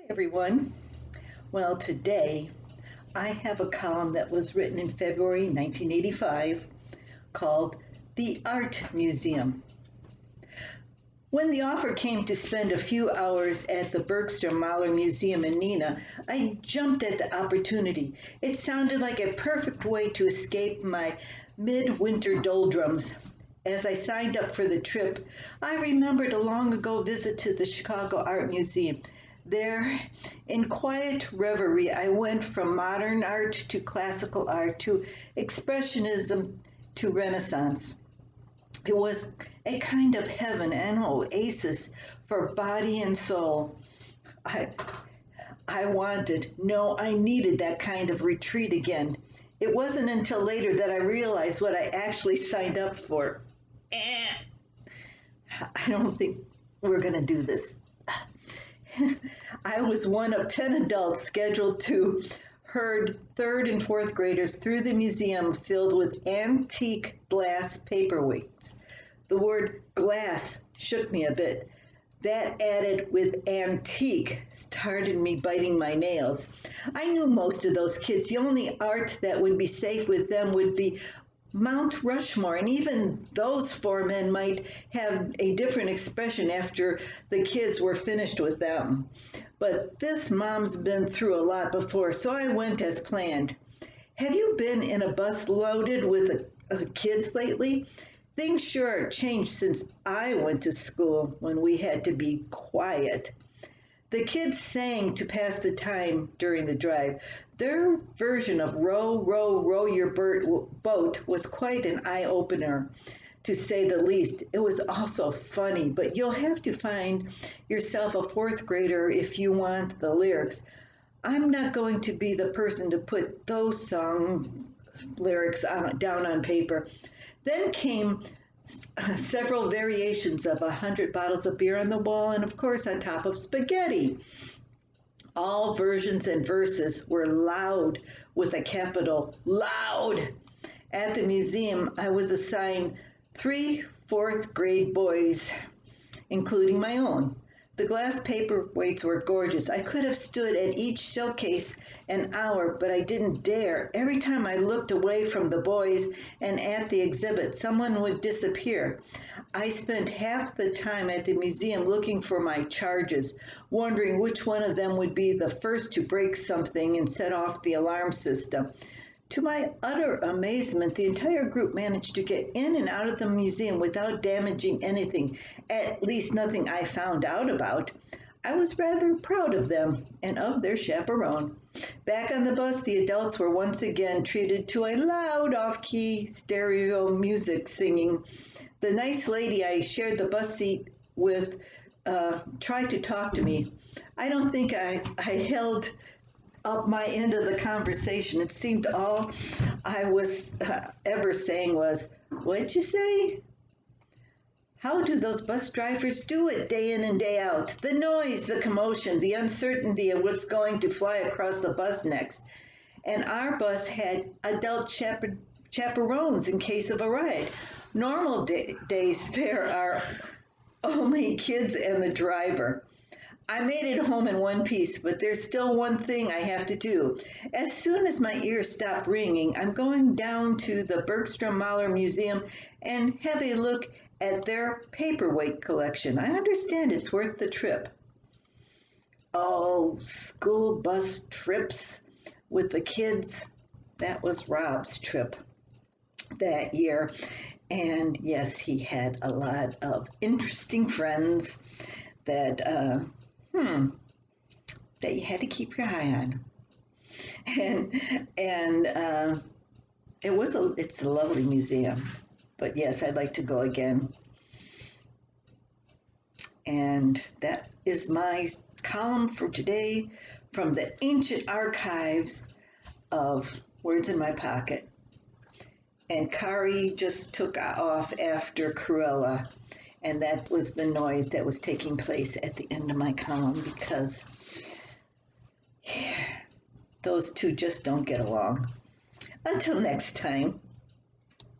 Hi, everyone. Well, today I have a column that was written in February 1985 called The Art Museum. When the offer came to spend a few hours at the Bergstrom-Mahler Museum in Neenah, I jumped at the opportunity. It sounded like a perfect way to escape my midwinter doldrums. As I signed up for the trip, I remembered a long ago visit to the Chicago Art Museum. There, in quiet reverie, I went from modern art to classical art to expressionism to Renaissance. It was a kind of heaven, an oasis for body and soul. I, I wanted, no, I needed that kind of retreat again. It wasn't until later that I realized what I actually signed up for. I don't think we're going to do this. I was one of 10 adults scheduled to herd third and fourth graders through the museum filled with antique glass paperweights. The word glass shook me a bit. That added with antique started me biting my nails. I knew most of those kids. The only art that would be safe with them would be Mount Rushmore, and even those four men might have a different expression after the kids were finished with them. But this mom's been through a lot before, so I went as planned. Have you been in a bus loaded with kids lately? Things sure changed since I went to school when we had to be quiet. The kids sang to pass the time during the drive. Their version of row, row, row your boat was quite an eye-opener, to say the least. It was also funny, but you'll have to find yourself a fourth grader if you want the lyrics. I'm not going to be the person to put those song lyrics down on paper. Then came several variations of 100 bottles of beer on the wall and, of course, on top of spaghetti. All versions and verses were loud with a capital loud. At the museum, I was assigned 3 fourth grade boys, including my own. The glass paperweights were gorgeous. I could have stood at each showcase an hour, but I didn't dare. Every time I looked away from the boys and at the exhibit, someone would disappear. I spent half the time at the museum looking for my charges, wondering which one of them would be the first to break something and set off the alarm system. To my utter amazement, the entire group managed to get in and out of the museum without damaging anything, at least nothing I found out about. I was rather proud of them and of their chaperone. Back on the bus, the adults were once again treated to a loud off-key stereo music singing. The nice lady I shared the bus seat with tried to talk to me. I don't think I held up my end of the conversation. It seemed all I was ever saying was, "What'd you say? How do those bus drivers do it day in and day out? The noise, the commotion, the uncertainty of what's going to fly across the bus next." And our bus had adult chaperones in case of a ride. Normal days there are only kids and the driver. I made it home in one piece, but there's still one thing I have to do. As soon as my ears stop ringing, I'm going down to the Bergstrom-Mahler Museum and have a look at their paperweight collection. I understand it's worth the trip. Oh, school bus trips with the kids. That was Rob's trip that year. And yes, he had a lot of interesting friends that that you had to keep your eye on. And it's a lovely museum. But yes, I'd like to go again. And that is my column for today from the ancient archives of Words in My Pocket. And Kari just took off after Cruella. And that was the noise that was taking place at the end of my column because those two just don't get along. Until next time.